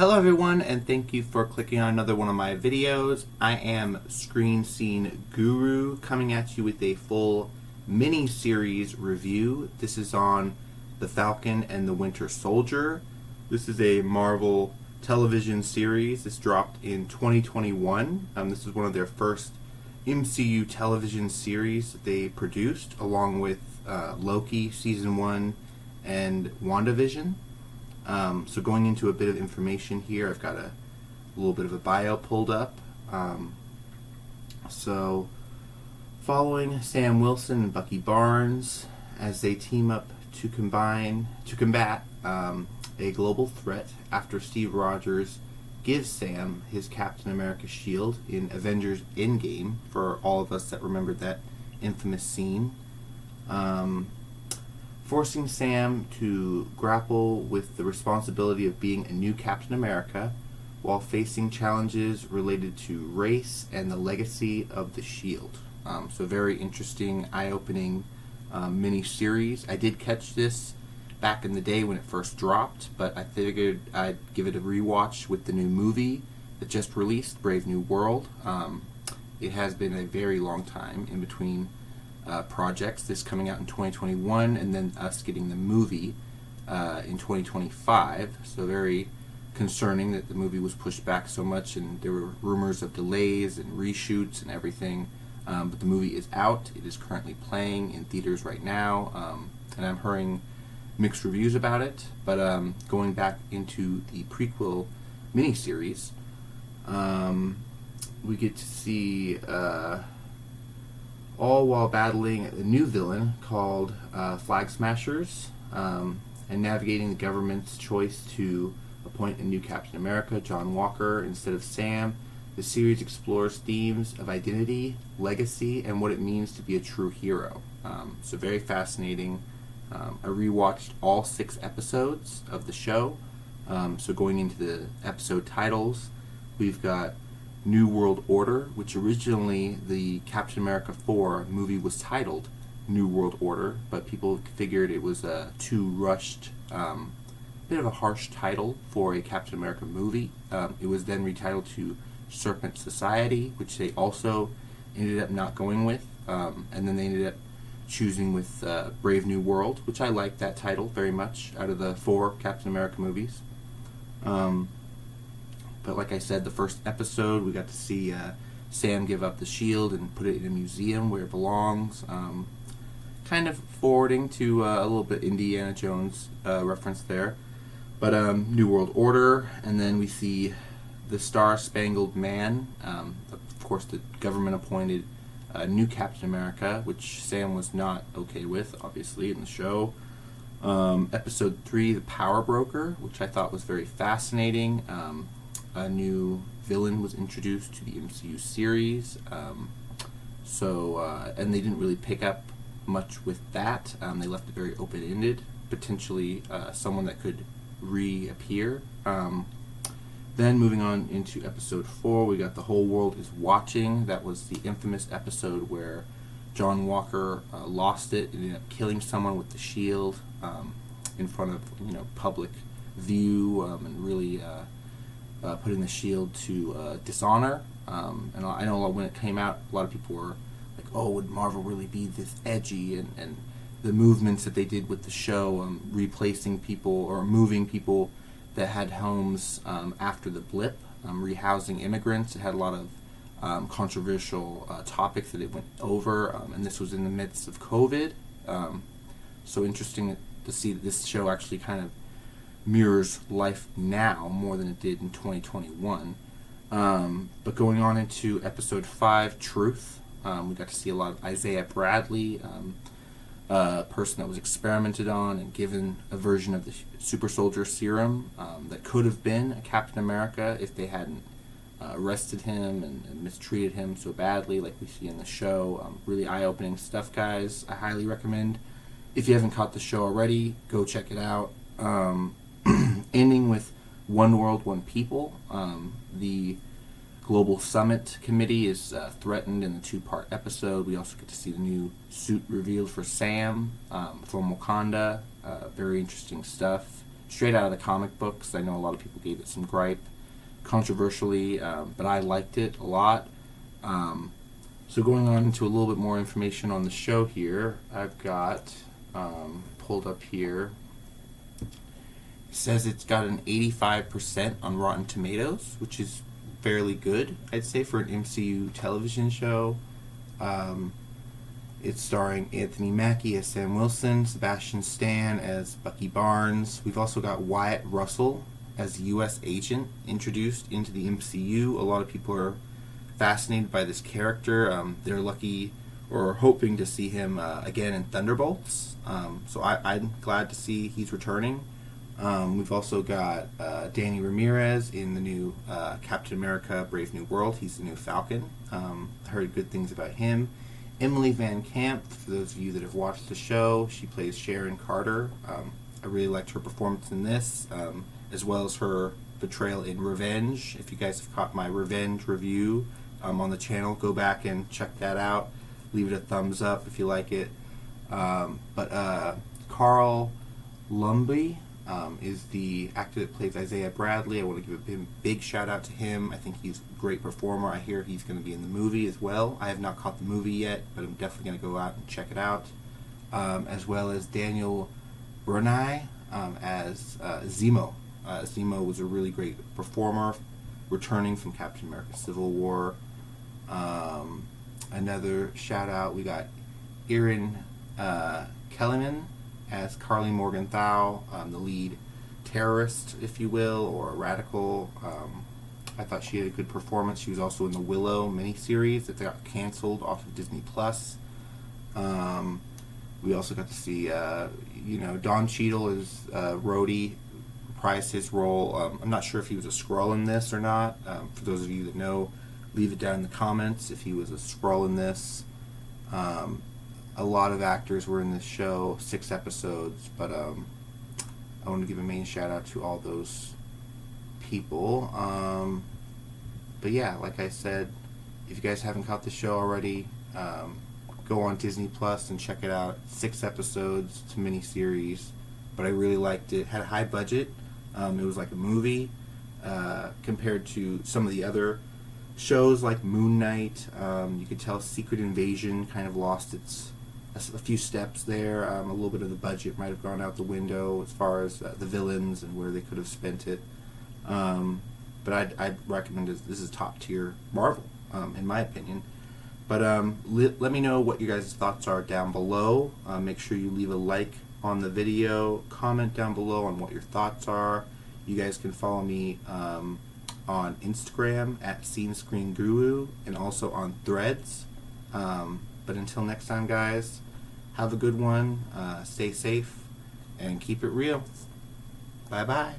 Hello everyone, and thank you for clicking on another one of my videos. I am Screen Scene Guru, coming at you with a full mini-series review. This is on The Falcon and the Winter Soldier. This is a Marvel television series. This dropped in 2021. This is one of their first MCU television series that they produced, along with Loki Season 1 and WandaVision. So going into a bit of information here, I've got a little bit of a bio pulled up. So following Sam Wilson and Bucky Barnes as they team up to combat a global threat after Steve Rogers gives Sam his Captain America shield in Avengers Endgame, for all of us that remembered that infamous scene. Forcing Sam to grapple with the responsibility of being a new Captain America while facing challenges related to race and the legacy of the shield. So very interesting, eye-opening mini-series. I did catch this back in the day when it first dropped, but I figured I'd give it a rewatch with the new movie that just released, Brave New World. It has been a very long time in between projects, this coming out in 2021 and then us getting the movie in 2025, so very concerning that the movie was pushed back so much, and there were rumors of delays and reshoots and everything, but the movie is out. It is currently playing in theaters right now, and I'm hearing mixed reviews about it, but going back into the prequel miniseries, we get to see all while battling a new villain called Flag Smashers, and navigating the government's choice to appoint a new Captain America, John Walker, instead of Sam. The series explores themes of identity, legacy, and what it means to be a true hero. So very fascinating. I rewatched all 6 episodes of the show. So going into the episode titles, we've got New World Order, which originally the Captain America 4 movie was titled New World Order, but people figured it was a too rushed, bit of a harsh title for a Captain America movie. It was then retitled to Serpent Society, which they also ended up not going with, and then they ended up choosing with Brave New World, which I like that title very much out of the 4 Captain America movies. But like I said, the first episode, we got to see Sam give up the shield and put it in a museum where it belongs. Kind of forwarding to a little bit Indiana Jones reference there. But New World Order, and then we see the Star-Spangled Man. Of course, the government-appointed new Captain America, which Sam was not okay with, obviously, in the show. Episode 3, The Power Broker, which I thought was very fascinating. A new villain was introduced to the MCU series, and they didn't really pick up much with that. They left it very open-ended, potentially someone that could reappear. Then moving on into episode 4, we got The Whole World Is Watching. That was the infamous episode where John Walker lost it and ended up killing someone with the shield in front of public view, and really putting the shield to dishonor. And I know when it came out, a lot of people were like, oh, would Marvel really be this edgy? And the movements that they did with the show, replacing people or moving people that had homes after the blip, rehousing immigrants. It had a lot of controversial topics that it went over, and this was in the midst of COVID. So interesting to see that this show actually kind of mirrors life now more than it did in 2021. But going on into episode 5, Truth, we got to see a lot of Isaiah Bradley, a person that was experimented on and given a version of the super soldier serum that could have been a Captain America if they hadn't arrested him and mistreated him so badly like we see in the show. Really eye-opening stuff, guys. I highly recommend. If you haven't caught the show already, go check it out. Ending with One World, One People. The Global Summit Committee is threatened in the 2-part episode. We also get to see the new suit revealed for Sam from Wakanda. Very interesting stuff. straight out of the comic books. I know a lot of people gave it some gripe, controversially, but I liked it a lot. So going on into a little bit more information on the show here, I've got pulled up here. It says it's got an 85% on Rotten Tomatoes, which is fairly good, I'd say, for an MCU television show. It's starring Anthony Mackie as Sam Wilson, Sebastian Stan as Bucky Barnes. We've also got Wyatt Russell as the U.S. agent introduced into the MCU. A lot of people are fascinated by this character. They're lucky or hoping to see him again in Thunderbolts. So I'm glad to see he's returning. We've also got Danny Ramirez in the new Captain America Brave New World. He's the new Falcon. Heard good things about him. Emily Van Camp, for those of you that have watched the show, she plays Sharon Carter. I really liked her performance in this, as well as her portrayal in Revenge. If you guys have caught my Revenge review on the channel, go back and check that out. Leave it a thumbs up if you like it. But Carl Lumbly is the actor that plays Isaiah Bradley. I want to give a big shout out to him. I think he's a great performer. I hear he's going to be in the movie as well. I have not caught the movie yet, but I'm definitely going to go out and check it out. As well as Daniel Brunei as Zemo. Zemo was a really great performer, returning from Captain America Civil War. Another shout out, we got Erin Kellyman as Carly Morgenthau, the lead terrorist, if you will, or a radical. I thought she had a good performance. She was also in the Willow miniseries that got canceled off of Disney Plus. We also got to see, Don Cheadle as Rhodey reprised his role. I'm not sure if he was a Skrull in this or not. For those of you that know, leave it down in the comments if he was a Skrull in this. A lot of actors were in this show, 6 episodes, but I want to give a main shout out to all those people. But yeah, like I said, if you guys haven't caught the show already, go on Disney Plus and check it out. 6 episodes, it's a mini-series, but I really liked it. Had a high budget. It was like a movie compared to some of the other shows like Moon Knight. You could tell Secret Invasion kind of lost a few steps there. A little bit of the budget might have gone out the window as far as the villains and where they could have spent it. But I'd recommend it. This is top tier Marvel, in my opinion. But let me know what your guys' thoughts are down below. Make sure you leave a like on the video. Comment down below on what your thoughts are. You guys can follow me on Instagram at SceneScreenGuru and also on Threads. But until next time, guys, have a good one. Stay safe and keep it real. Bye-bye.